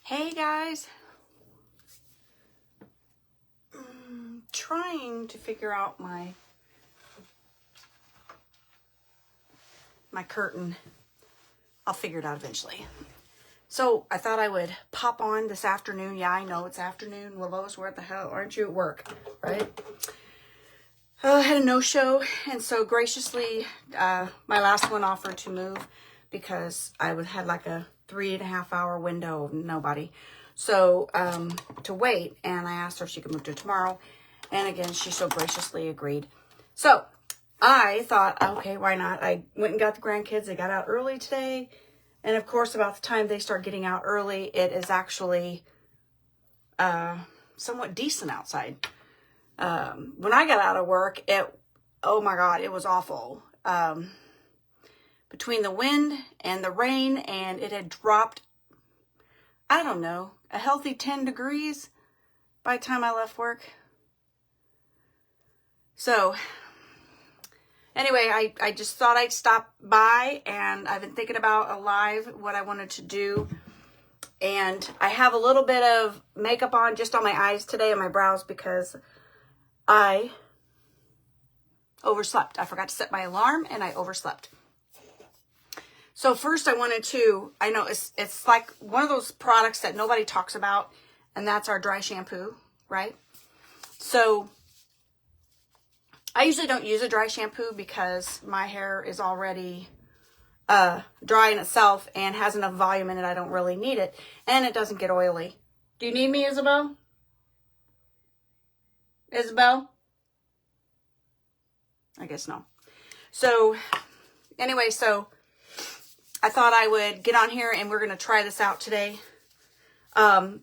Hey guys, trying to figure out my curtain. I'll figure it out eventually. So I thought I would pop on this afternoon. Yeah, I know it's afternoon. Well, Lois, where the hell aren't you at work, right? I had a no-show, and so graciously, my last one offered to move because I had like a 3.5 hour window of nobody. So, to wait, and I asked her if she could move to tomorrow. And again, she so graciously agreed. So, I thought, okay, why not? I went and got the grandkids. They got out early today. And of course, about the time they start getting out early, it is actually somewhat decent outside. When I got out of work, oh my God, it was awful. Between the wind and the rain, and it had dropped, I don't know, a healthy 10 degrees by the time I left work. So, anyway, I just thought I'd stop by, and I've been thinking about what I wanted to do. And I have a little bit of makeup on just on my eyes today and my brows because I overslept. I forgot to set my alarm and I overslept. So first I know it's like one of those products that nobody talks about, and that's our dry shampoo, right? So I usually don't use a dry shampoo because my hair is already dry in itself and has enough volume in it. I don't really need it, and it doesn't get oily. Do you need me, Isabel? Isabel? I guess no. So anyway, I thought I would get on here and we're going to try this out today. I've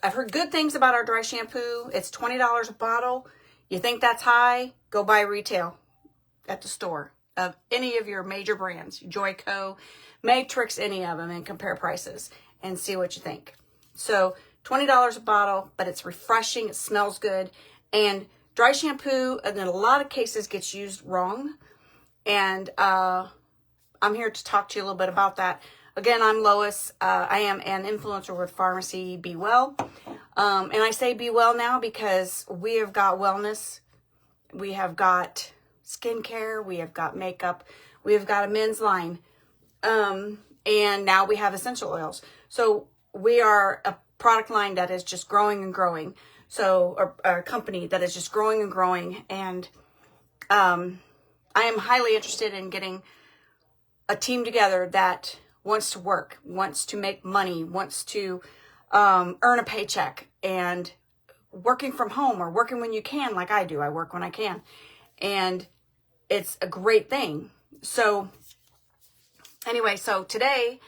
heard good things about our dry shampoo. It's $20 a bottle. You think that's high? Go buy retail at the store of any of your major brands, Joico, Matrix, any of them, and compare prices and see what you think. So $20 a bottle, but it's refreshing. It smells good. And dry shampoo, in a lot of cases, gets used wrong. And I'm here to talk to you a little bit about that. Again, I'm Lois. I am an influencer with Pharmacy Be Well. And I say Be Well now because we have got wellness. We have got skincare. We have got makeup. We have got a men's line. And now we have essential oils. So we are a product line that is just growing and growing. So a company that is just growing and growing. And I am highly interested in getting a team together that wants to work, wants to make money, wants to earn a paycheck, and working from home or working when you can, like I do. I work when I can, and it's a great thing. So anyway, so today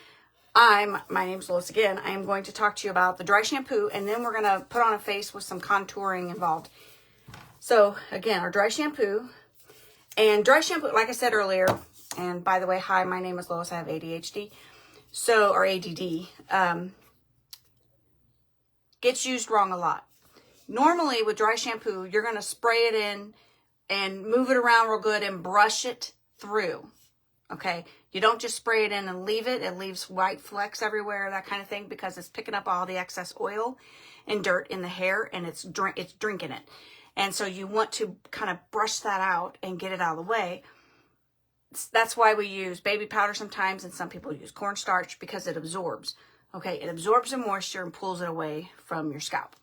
my name's Lois again. I am going to talk to you about the dry shampoo, and then we're going to put on a face with some contouring involved. So again, our dry shampoo, like I said earlier. And by the way, hi, my name is Lois. I have ADHD, or ADD. Gets used wrong a lot. Normally with dry shampoo, you're going to spray it in and move it around real good and brush it through. Okay. You don't just spray it in and leave it. It leaves white flecks everywhere, that kind of thing, because it's picking up all the excess oil and dirt in the hair, and it's drinking it. And so you want to kind of brush that out and get it out of the way. That's why we use baby powder sometimes, and some people use cornstarch because it absorbs. Okay, it absorbs the moisture and pulls it away from your scalp.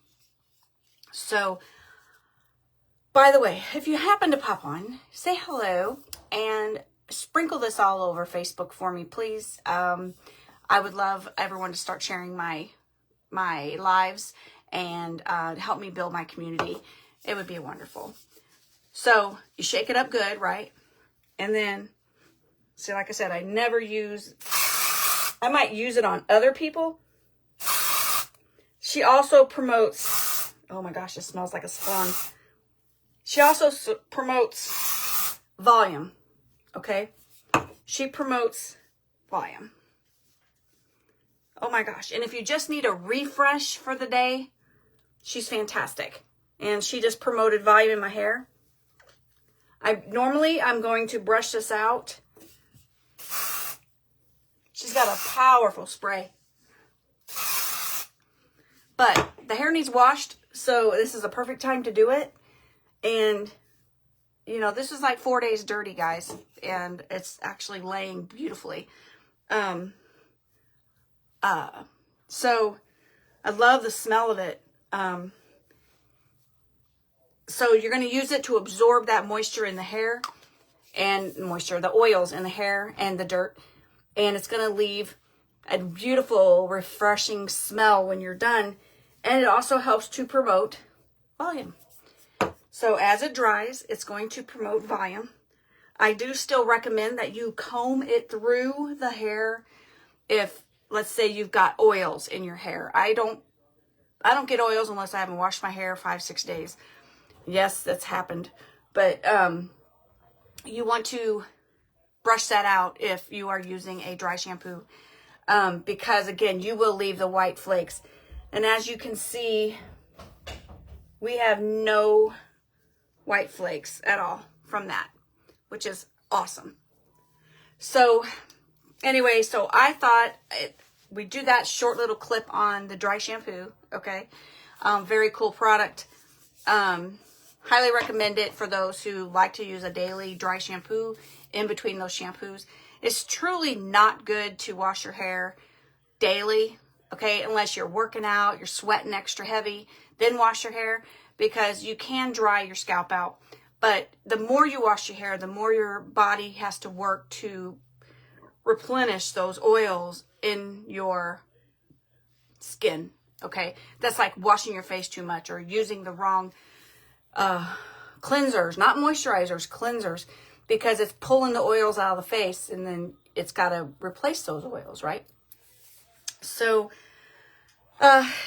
So, by the way, if you happen to pop on, say hello and sprinkle this all over Facebook for me, please. I would love everyone to start sharing my lives and help me build my community. It would be wonderful. So, you shake it up good, right? And then, see, like I said, I might use it on other people. She also promotes, oh my gosh, this smells like a spawn. She also promotes volume, okay? She promotes volume. Oh my gosh, and if you just need a refresh for the day, she's fantastic. And she just promoted volume in my hair. I'm going to brush this out. She's got a powerful spray. But the hair needs washed, so this is a perfect time to do it. And, you know, this is like 4 days dirty, guys. And it's actually laying beautifully. So I love the smell of it. So you're going to use it to absorb that moisture in the hair and the oils in the hair and the dirt. And it's going to leave a beautiful, refreshing smell when you're done. And it also helps to promote volume. So as it dries, it's going to promote volume. I do still recommend that you comb it through the hair if, let's say, you've got oils in your hair. I don't get oils unless I haven't washed my hair 5-6 days. Yes, that's happened. But you want to brush that out if you are using a dry shampoo. Because, again, you will leave the white flakes. And as you can see, we have no white flakes at all from that, which is awesome. So, anyway, so I thought we do that short little clip on the dry shampoo, okay? Very cool product. Highly recommend it for those who like to use a daily dry shampoo in between those shampoos. It's truly not good to wash your hair daily, okay? Unless you're working out, you're sweating extra heavy, then wash your hair, because you can dry your scalp out. But the more you wash your hair, the more your body has to work to replenish those oils in your skin, okay? That's like washing your face too much or using the wrong cleansers, not moisturizers, cleansers, because it's pulling the oils out of the face and then it's got to replace those oils, right? So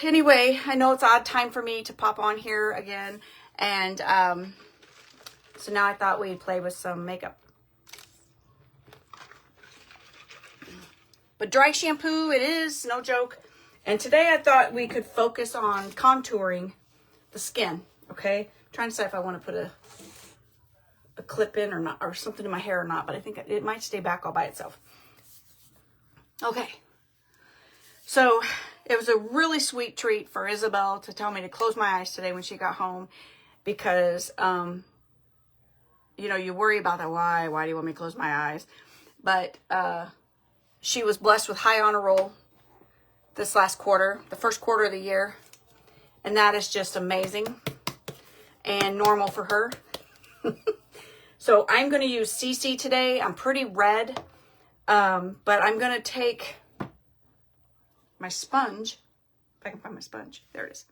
anyway, I know it's odd time for me to pop on here again, and so now I thought we'd play with some makeup. But dry shampoo it is, no joke. And today I thought we could focus on contouring the skin, okay? I'm trying to decide if I want to put a clip in or not, or something in my hair or not, but I think it might stay back all by itself. Okay. So it was a really sweet treat for Isabel to tell me to close my eyes today when she got home, because, you know, you worry about that. Why do you want me to close my eyes? But she was blessed with high honor roll this last quarter, the first quarter of the year. And that is just amazing and normal for her. So I'm going to use CC today. I'm pretty red, but I'm going to take my sponge. If I can find my sponge. There it is.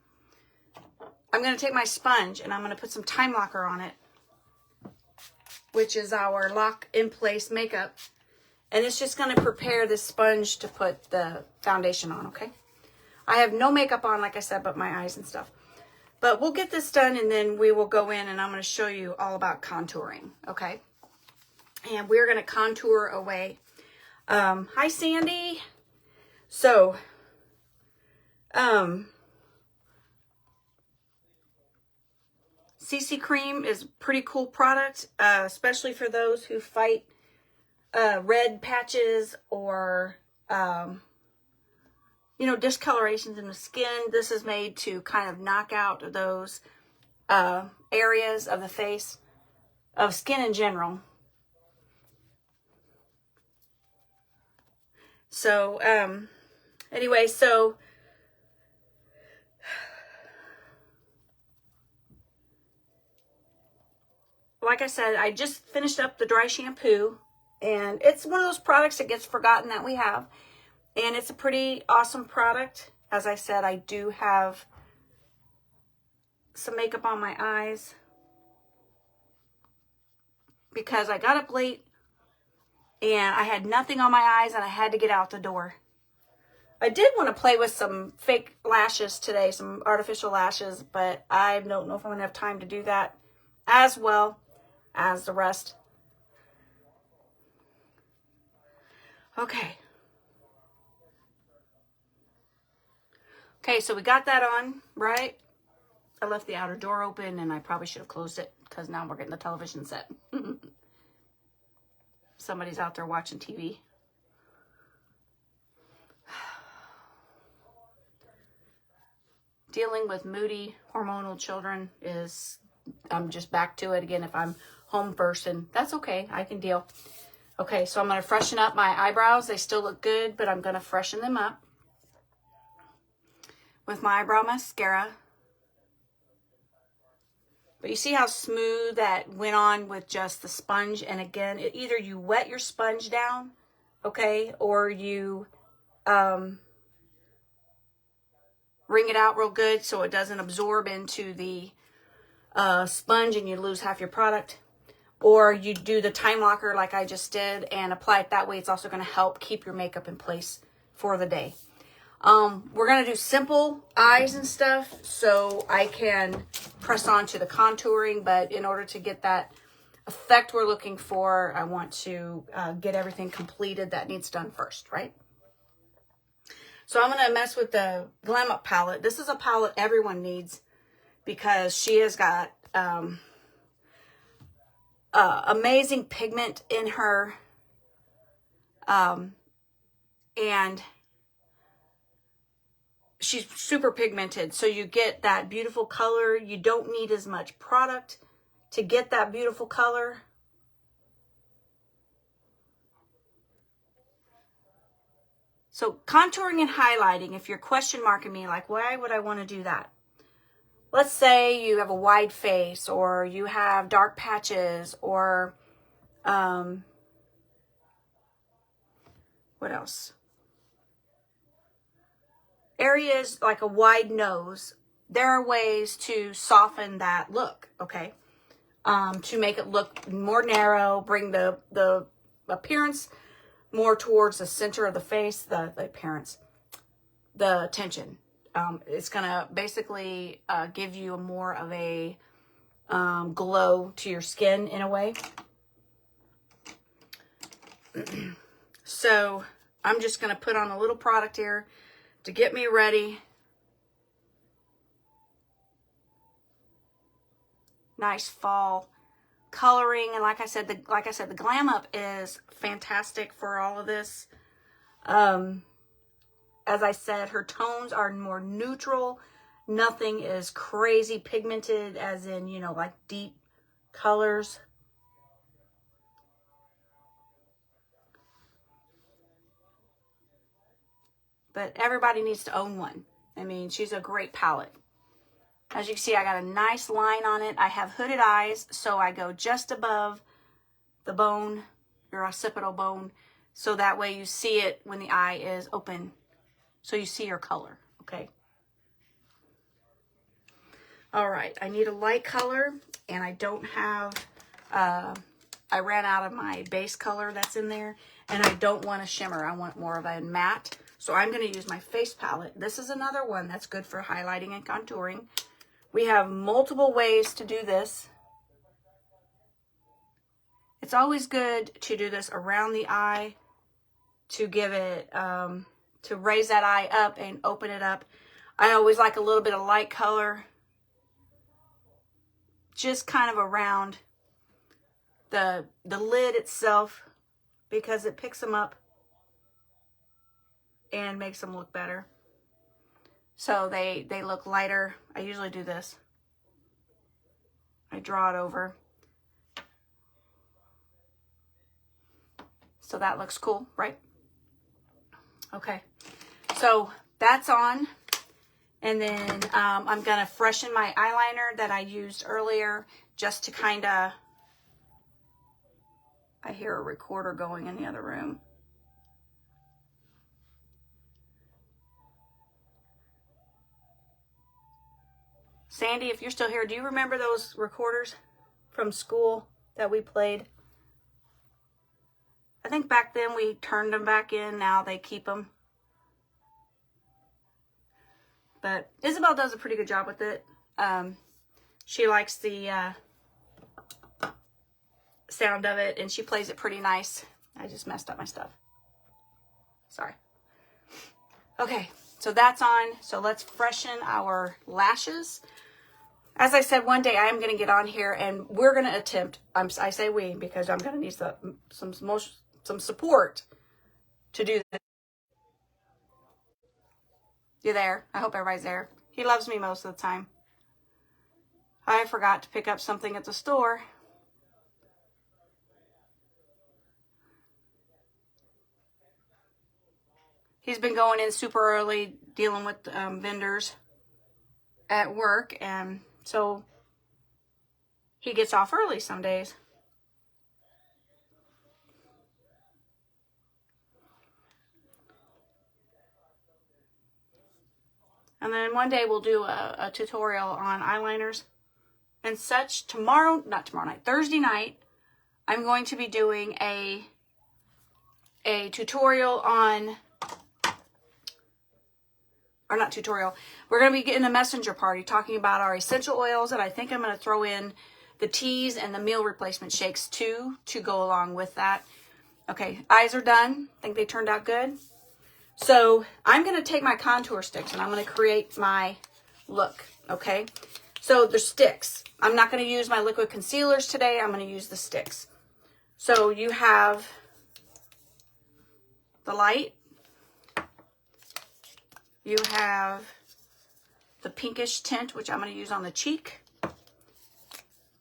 I'm going to take my sponge and I'm going to put some Time Locker on it, which is our lock in place makeup. And it's just going to prepare this sponge to put the foundation on, okay? I have no makeup on, like I said, but my eyes and stuff. But we'll get this done and then we will go in and I'm going to show you all about contouring, okay? And we're going to contour away. Hi, Sandy. So, CC Cream is a pretty cool product, especially for those who fight red patches or, you know, discolorations in the skin. This is made to kind of knock out those areas of the face, of skin in general. So, anyway, so like I said, I just finished up the dry shampoo, and it's one of those products that gets forgotten that we have, and it's a pretty awesome product. As I said, I do have some makeup on my eyes because I got up late and I had nothing on my eyes and I had to get out the door. I did want to play with some fake lashes today, some artificial lashes, but I don't know if I'm going to have time to do that as well as the rest. Okay. Okay, so we got that on, right? I left the outer door open and I probably should have closed it because now we're getting the television set. Somebody's out there watching TV. dealing with moody hormonal children is, I'm just back to it again if I'm home first, and that's okay. I can deal. Okay, so I'm going to freshen up my eyebrows. They still look good, but I'm going to freshen them up with my eyebrow mascara. But you see how smooth that went on with just the sponge? And again, either you wet your sponge down, okay, or you wring it out real good so it doesn't absorb into the sponge and you lose half your product. Or you do the time locker like I just did and apply it that way. It's also going to help keep your makeup in place for the day. We're going to do simple eyes and stuff so I can press on to the contouring. But in order to get that effect we're looking for, I want to get everything completed that needs done first, right? So I'm going to mess with the Glam Up palette. This is a palette everyone needs because she has got amazing pigment in her, and she's super pigmented, so you get that beautiful color. You don't need as much product to get that beautiful color. So contouring and highlighting, if you're question marking me, like, why would I want to do that? Let's say you have a wide face, or you have dark patches, or what else? Areas like a wide nose. There are ways to soften that look, okay? To make it look more narrow, bring the appearance more towards the center of the face, the tension. It's going to basically give you more of a glow to your skin in a way. So I'm just going to put on a little product here to get me ready. Nice fall coloring, and like I said, the Glam Up is fantastic for all of this. As I said, her tones are more neutral. Nothing is crazy pigmented, as in, you know, like deep colors. But everybody needs to own one. I mean, she's a great palette. As you can see, I got a nice line on it. I have hooded eyes, so I go just above the bone, your occipital bone, so that way you see it when the eye is open. So you see your color, okay? All right, I need a light color, and I don't have, I ran out of my base color that's in there, and I don't want a shimmer. I want more of a matte. So I'm going to use my face palette. This is another one that's good for highlighting and contouring. We have multiple ways to do this. It's always good to do this around the eye to give it, to raise that eye up and open it up. I always like a little bit of light color, just kind of around the lid itself, because it picks them up and makes them look better. So they look lighter. I usually do this. I draw it over. So that looks cool, right? Okay, so that's on. And then I'm going to freshen my eyeliner that I used earlier, just to kind of, I hear a recorder going in the other room. Sandy, if you're still here, do you remember those recorders from school that we played? I think back then we turned them back in. Now they keep them. But Isabel does a pretty good job with it. She likes the sound of it, and she plays it pretty nice. I just messed up my stuff. Sorry. Okay, so that's on. So let's freshen our lashes. As I said, one day I am going to get on here and we're going to attempt, I say we because I'm going to need some support to do this. You there? I hope everybody's there. He loves me most of the time. I forgot to pick up something at the store. He's been going in super early, dealing with vendors at work, and so he gets off early some days. And then one day we'll do a tutorial on eyeliners and such. Thursday night, I'm going to be doing a tutorial on, or not tutorial, we're going to be getting a messenger party talking about our essential oils, and I think I'm going to throw in the teas and the meal replacement shakes too to go along with that. Okay, eyes are done. I think they turned out good. So I'm going to take my contour sticks and I'm going to create my look, okay? So the sticks. I'm not going to use my liquid concealers today. I'm going to use the sticks. So you have the light. You have the pinkish tint, which I'm going to use on the cheek.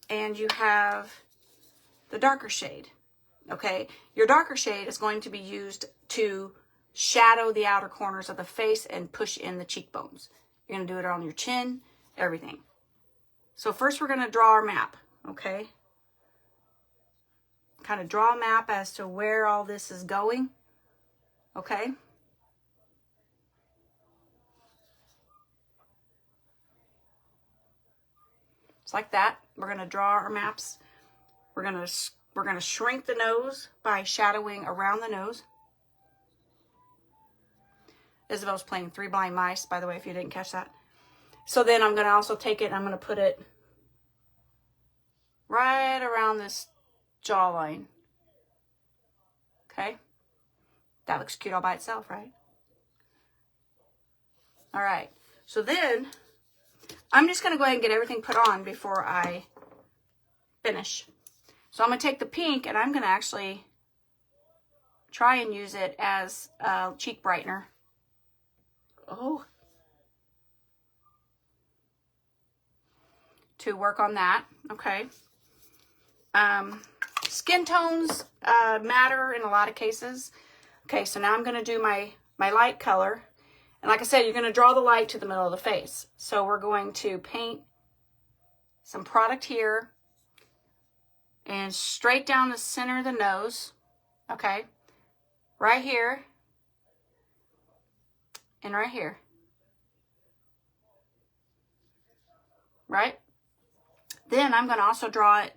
And you have the darker shade, okay? Your darker shade is going to be used to shadow the outer corners of the face and push in the cheekbones. You're going to do it on your chin, everything. So first we're going to draw our map, okay? Kind of draw a map as to where all this is going, okay? It's like that. We're going to draw our maps. We're going to shrink the nose by shadowing around the nose. Isabel's playing Three Blind Mice, by the way, if you didn't catch that. So then I'm going to also take it and I'm going to put it right around this jawline. Okay? That looks cute all by itself, right? All right. So then I'm just going to go ahead and get everything put on before I finish. So I'm going to take the pink and I'm going to actually try and use it as a cheek brightener. Oh. To work on that, okay. Skin tones matter in a lot of cases. Okay, so now I'm going to do my light color. And like I said, you're going to draw the light to the middle of the face. So we're going to paint some product here and straight down the center of the nose, okay, right here and right here, right? Then I'm going to also draw it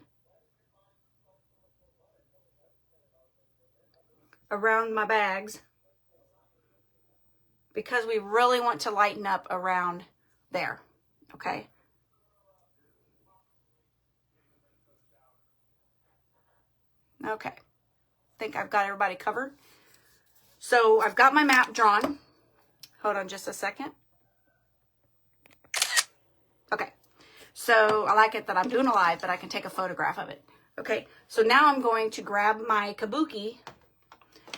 around my bags because we really want to lighten up around there, okay? Okay, I think I've got everybody covered. So I've got my map drawn. Hold on just a second. Okay, so I like it that I'm doing a live, but I can take a photograph of it. Okay, so now I'm going to grab my kabuki.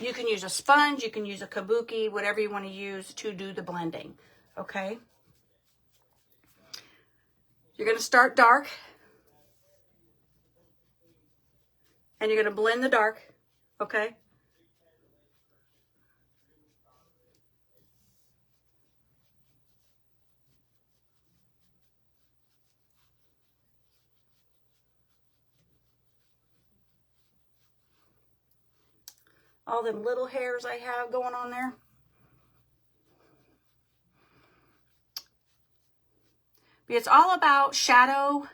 You can use a sponge, you can use a kabuki, whatever you want to use to do the blending, okay? You're going to start dark. And you're going to blend the dark, okay? All them little hairs I have going on there. But it's all about shadow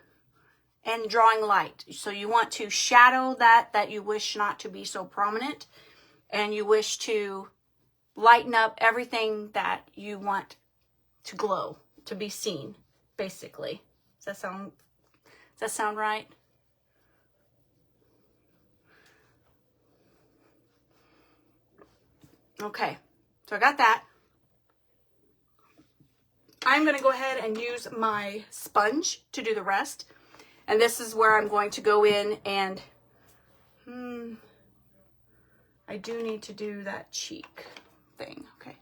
and drawing light. So you want to shadow that you wish not to be so prominent, and you wish to lighten up everything that you want to glow, to be seen, basically. Does that sound right? Okay, so I got that. I'm going to go ahead and use my sponge to do the rest. And this is where I'm going to go in and, I do need to do that cheek thing, okay.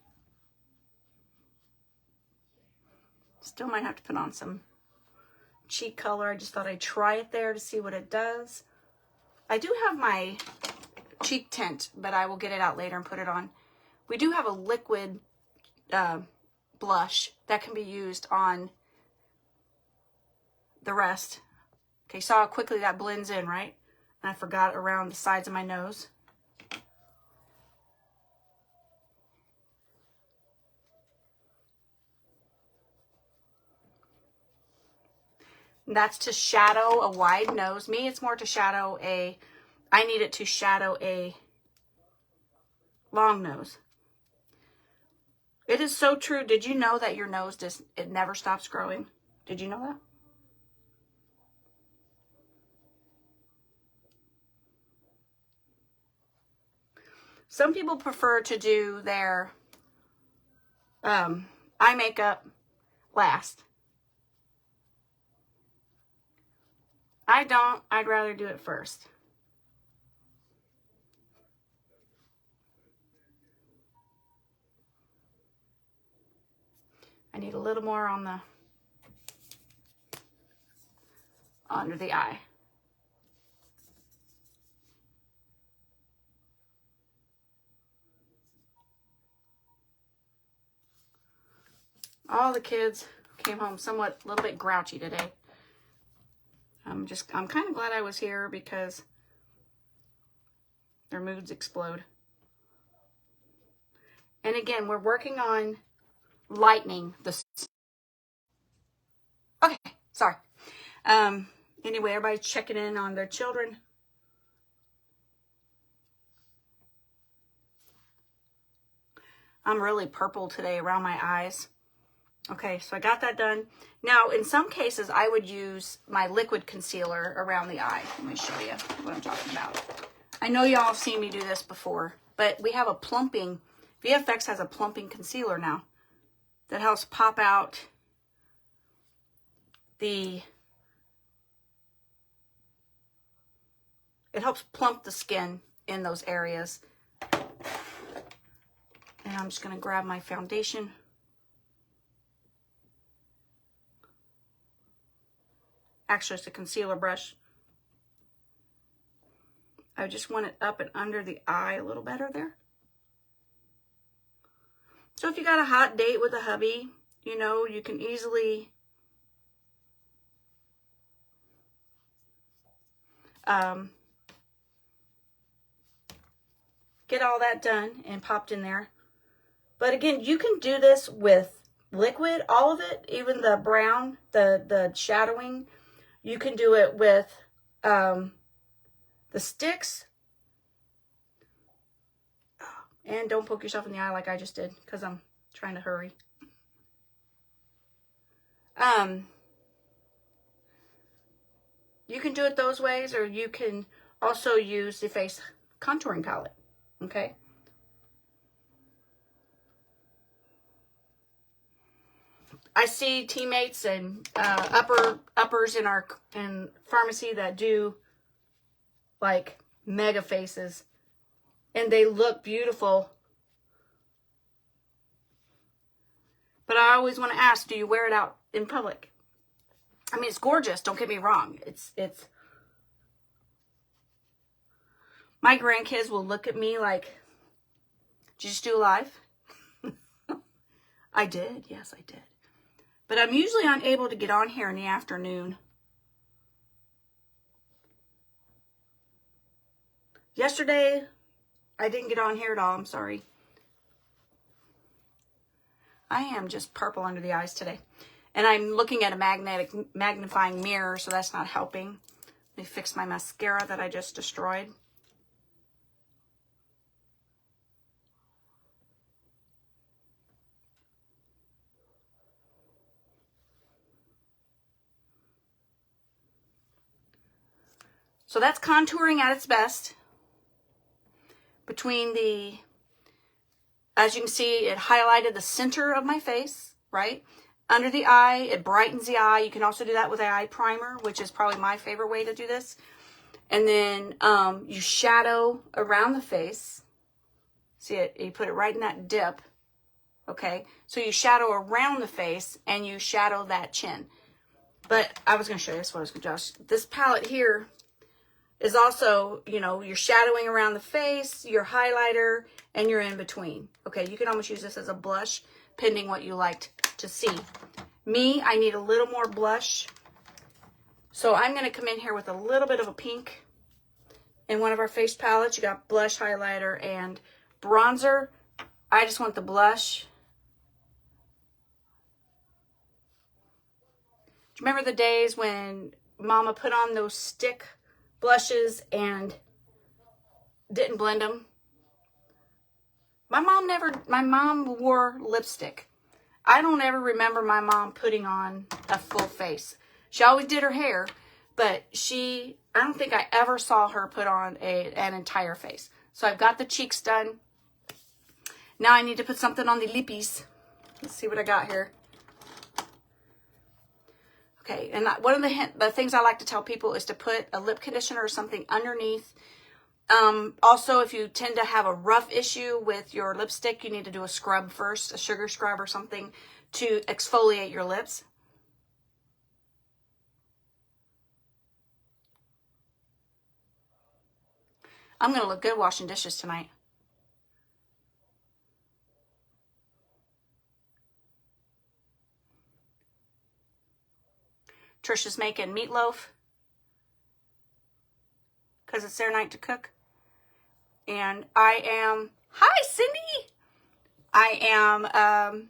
Still might have to put on some cheek color. I just thought I'd try it there to see what it does. I do have my cheek tint, but I will get it out later and put it on. We do have a liquid blush that can be used on the rest. Okay, saw how quickly that blends in, right? And I forgot around the sides of my nose. And that's to shadow a wide nose. Me, it's more to shadow I need it to shadow a long nose. It is so true. Did you know that your nose it never stops growing? Did you know that? Some people prefer to do their eye makeup last. I don't. I'd rather do it first. I need a little more on the under the eye. All the kids came home somewhat a little bit grouchy today. I'm kind of glad I was here because their moods explode. And again, we're working on lightening the... Okay, sorry. Anyway, everybody's checking in on their children. I'm really purple today around my eyes. Okay, so I got that done. Now, in some cases, I would use my liquid concealer around the eye. Let me show you what I'm talking about. I know y'all have seen me do this before, but we have a plumping, VFX has a plumping concealer now that helps pop out it helps plump the skin in those areas. And I'm just going to grab my foundation. Actually, it's a concealer brush. I just want it up and under the eye a little better there. So if you got a hot date with a hubby, you know, you can easily get all that done and popped in there. But again, you can do this with liquid, all of it, even the brown, the shadowing. You can do it with the sticks. And don't poke yourself in the eye like I just did, because I'm trying to hurry. You can do it those ways, or you can also use the face contouring palette, okay? I see teammates and uppers in pharmacy that do like mega faces, and they look beautiful. But I always want to ask, do you wear it out in public? I mean, it's gorgeous, don't get me wrong. It's my grandkids will look at me like, did you just do a live? I did, yes, I did. But I'm usually unable to get on here in the afternoon. Yesterday, I didn't get on here at all. I'm sorry. I am just purple under the eyes today. And I'm looking at a magnifying mirror, so that's not helping. Let me fix my mascara that I just destroyed. So that's contouring at its best. Between the, as you can see, it highlighted the center of my face, right? Under the eye, it brightens the eye. You can also do that with an eye primer, which is probably my favorite way to do this. And then you shadow around the face. See it? You put it right in that dip. okay? So you shadow around the face and you shadow that chin. But I was going to show you this. What I was going to do. This palette here is also, you know, you're shadowing around the face, your highlighter, and you're in between. Okay, you can almost use this as a blush, pending what you liked to see. Me, I need a little more blush. So I'm going to come in here with a little bit of a pink in one of our face palettes. You got blush, highlighter, and bronzer. I just want the blush. Do you remember the days when Mama put on those stick blushes and didn't blend them? My mom wore lipstick. I don't ever remember my mom putting on a full face. She always did her hair, but I don't think I ever saw her put on an entire face. So I've got the cheeks done. Now I need to put something on the lippies. Let's see what I got here. Okay, and one of the things I like to tell people is to put a lip conditioner or something underneath. Also, if you tend to have a rough issue with your lipstick, you need to do a scrub first, a sugar scrub or something to exfoliate your lips. I'm going to look good washing dishes tonight. Trisha's making meatloaf because it's their night to cook. And I am, hi Cindy! I am,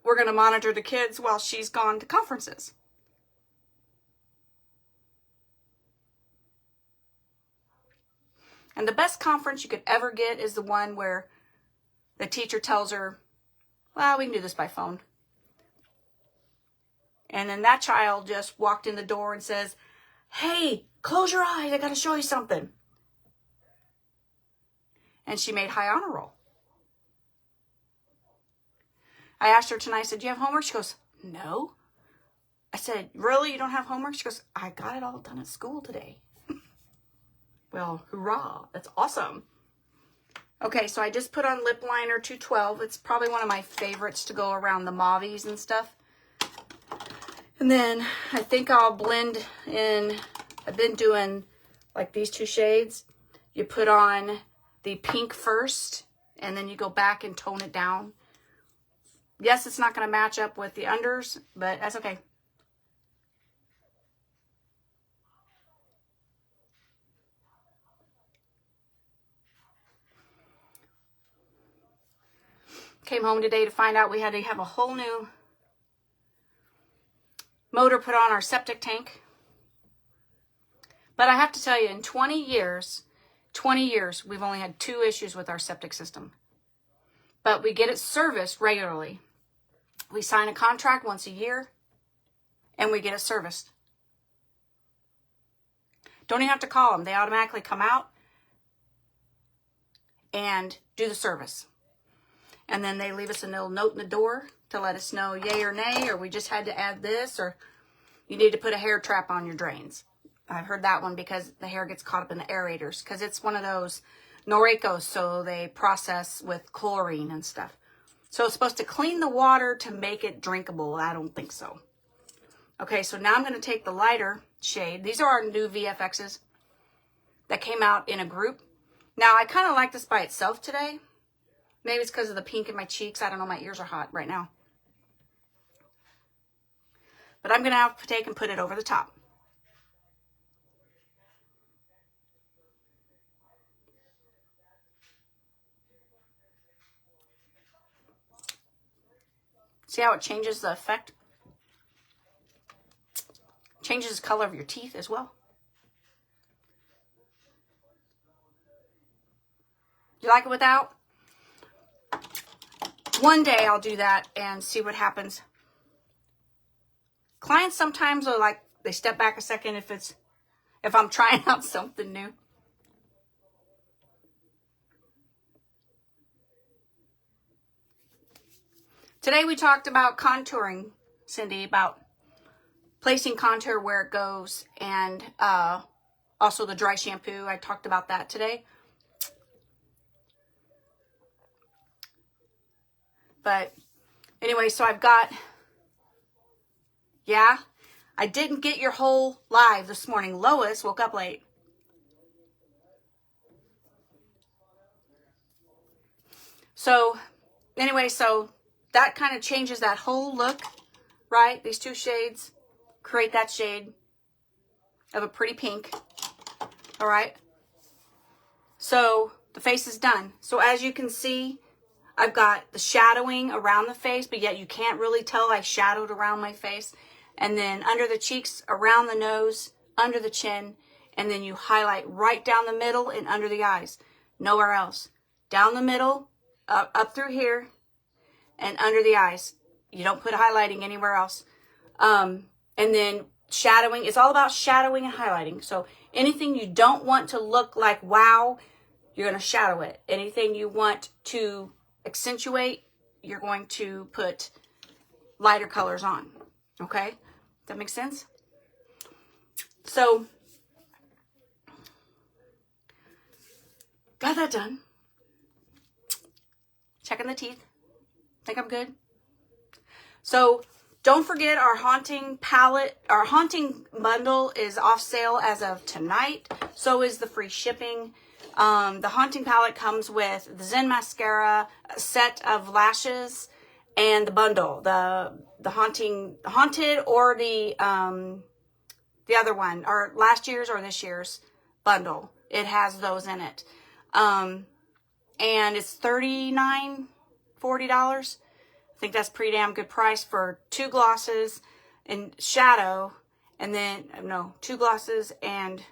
we're going to monitor the kids while she's gone to conferences. And the best conference you could ever get is the one where the teacher tells her, well, we can do this by phone. And then that child just walked in the door and says, hey, close your eyes, I got to show you something. And she made high honor roll. I asked her tonight, I said, do you have homework? She goes, no. I said, really? You don't have homework? She goes, I got it all done at school today. Well, hurrah. That's awesome. Okay, so I just put on lip liner 212. It's probably one of my favorites to go around the mauves and stuff. And then I think I'll blend in, I've been doing like these two shades. You put on the pink first, and then you go back and tone it down. Yes, it's not going to match up with the unders, but that's okay. Came home today to find out we had to have a whole new motor put on our septic tank. But I have to tell you, in 20 years, we've only had 2 issues with our septic system. But we get it serviced regularly. We sign a contract once a year, and we get it serviced. Don't even have to call them. They automatically come out and do the service. And then they leave us a little note in the door to let us know yay or nay, or we just had to add this, or you need to put a hair trap on your drains. I've heard that one because the hair gets caught up in the aerators, because it's one of those Norecos, so they process with chlorine and stuff. So it's supposed to clean the water to make it drinkable. I don't think so. Okay, so now I'm going to take the lighter shade. These are our new VFXs that came out in a group. Now, I kind of like this by itself today. Maybe it's because of the pink in my cheeks. I don't know. My ears are hot right now. But I'm going to have to take and put it over the top. See how it changes the effect? Changes the color of your teeth as well. You like it without? One day I'll do that and see what happens. Clients sometimes are like, they step back a second if I'm trying out something new. Today we talked about contouring, Cindy, about placing contour where it goes, and also the dry shampoo. I talked about that today. But anyway, so I've got, yeah, I didn't get your whole live this morning. Lois woke up late. So anyway, so that kind of changes that whole look, right? These two shades create that shade of a pretty pink. All right. So the face is done. So as you can see, I've got the shadowing around the face, but yet you can't really tell I shadowed around my face. And then under the cheeks, around the nose, under the chin, and then you highlight right down the middle and under the eyes. Nowhere else. Down the middle, up through here, and under the eyes. You don't put highlighting anywhere else. And then shadowing. It's all about shadowing and highlighting. So anything you don't want to look like wow, you're going to shadow it. Anything you want to accentuate, you're going to put lighter colors on. Okay? That makes sense? So, got that done. Checking the teeth. Think I'm good? So, don't forget our haunting palette, our haunting bundle is off sale as of tonight. So is the free shipping. The haunting palette comes with the Zen mascara, a set of lashes, and the bundle, the haunted or the other one, or last year's or this year's bundle. It has those in it. And it's $39, $40. I think that's pretty damn good price for 2 glosses and shadow, and then, no, 2 glosses and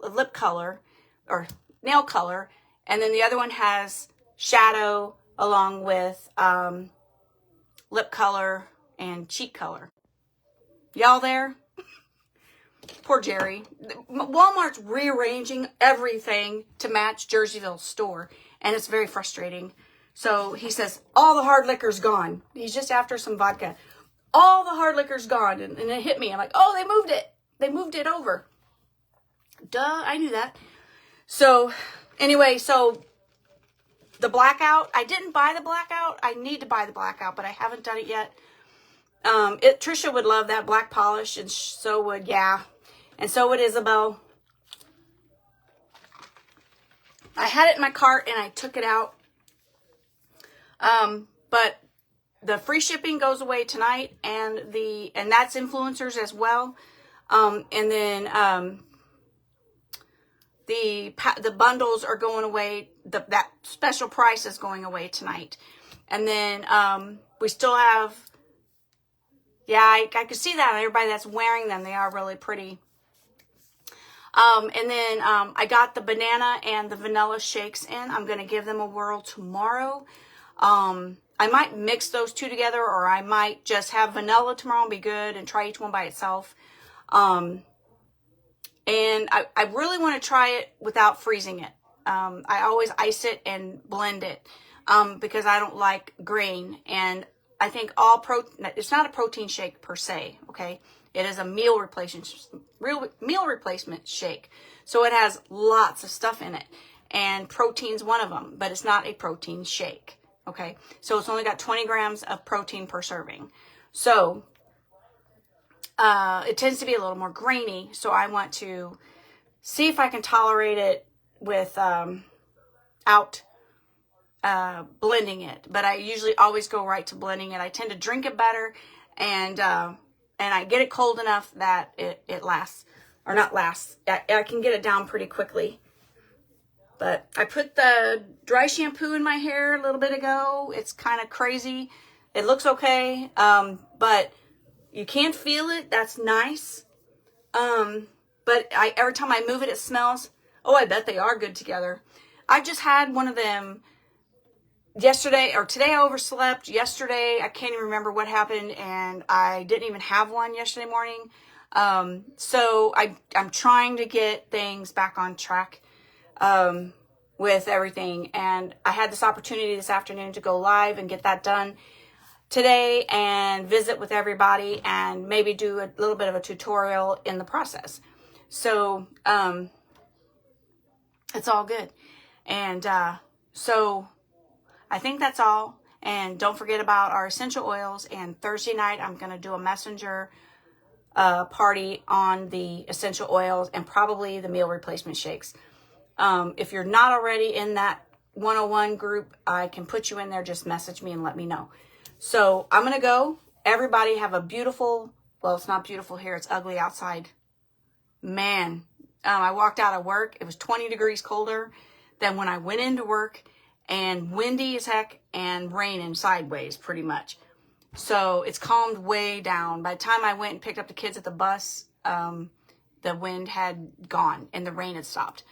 a lip color or nail color, and then the other one has shadow along with lip color and cheek color. Y'all there? Poor Jerry. Walmart's rearranging everything to match Jerseyville's store, and it's very frustrating. So he says, all the hard liquor's gone. He's just after some vodka. All the hard liquor's gone. And it hit me. I'm like, oh, they moved it. They moved it over. Duh, I knew that. So anyway, so the blackout, I didn't buy the blackout. I need to buy the blackout, but I haven't done it yet. Trisha would love that black polish, and so would, yeah. And so would Isabel. I had it in my cart and I took it out. But the free shipping goes away tonight, and that's influencers as well. And then, the bundles are going away. That special price is going away tonight. And then, we still have, yeah, I could see that. Everybody that's wearing them, they are really pretty. And then, I got the banana and the vanilla shakes in. I'm going to give them a whirl tomorrow. I might mix those two together, or I might just have vanilla tomorrow and be good and try each one by itself. And I really want to try it without freezing it. I always ice it and blend it, because I don't like grain. And I think it's not a protein shake per se. Okay. It is a meal replacement shake. So it has lots of stuff in it, and protein's one of them, but it's not a protein shake. Okay, so it's only got 20 grams of protein per serving. So it tends to be a little more grainy. So I want to see if I can tolerate it without blending it. But I usually always go right to blending it. I tend to drink it better, and I get it cold enough that it lasts, or not lasts. I can get it down pretty quickly. But I put the dry shampoo in my hair a little bit ago. It's kind of crazy. It looks okay, but you can't feel it. That's nice. But every time I move it, it smells. Oh, I bet they are good together. I just had one of them yesterday, or today I overslept. Yesterday, I can't even remember what happened, and I didn't even have one yesterday morning. So I'm trying to get things back on track. With everything, and I had this opportunity this afternoon to go live and get that done today and visit with everybody and maybe do a little bit of a tutorial in the process. So it's all good. And so I think that's all. And don't forget about our essential oils. And Thursday night, I'm going to do a messenger party on the essential oils and probably the meal replacement shakes. If you're not already in that 101 group, I can put you in there. Just message me and let me know. So I'm going to go. Everybody have a beautiful, well, it's not beautiful here. It's ugly outside. Man, I walked out of work. It was 20 degrees colder than when I went into work, and windy as heck and raining sideways pretty much. So it's calmed way down. By the time I went and picked up the kids at the bus, the wind had gone and the rain had stopped.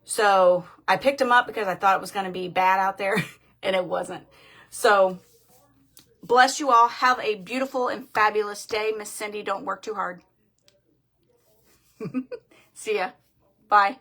So I picked them up because I thought it was going to be bad out there, and it wasn't. So bless you all. Have a beautiful and fabulous day. Miss Cindy, don't work too hard. See ya. Bye.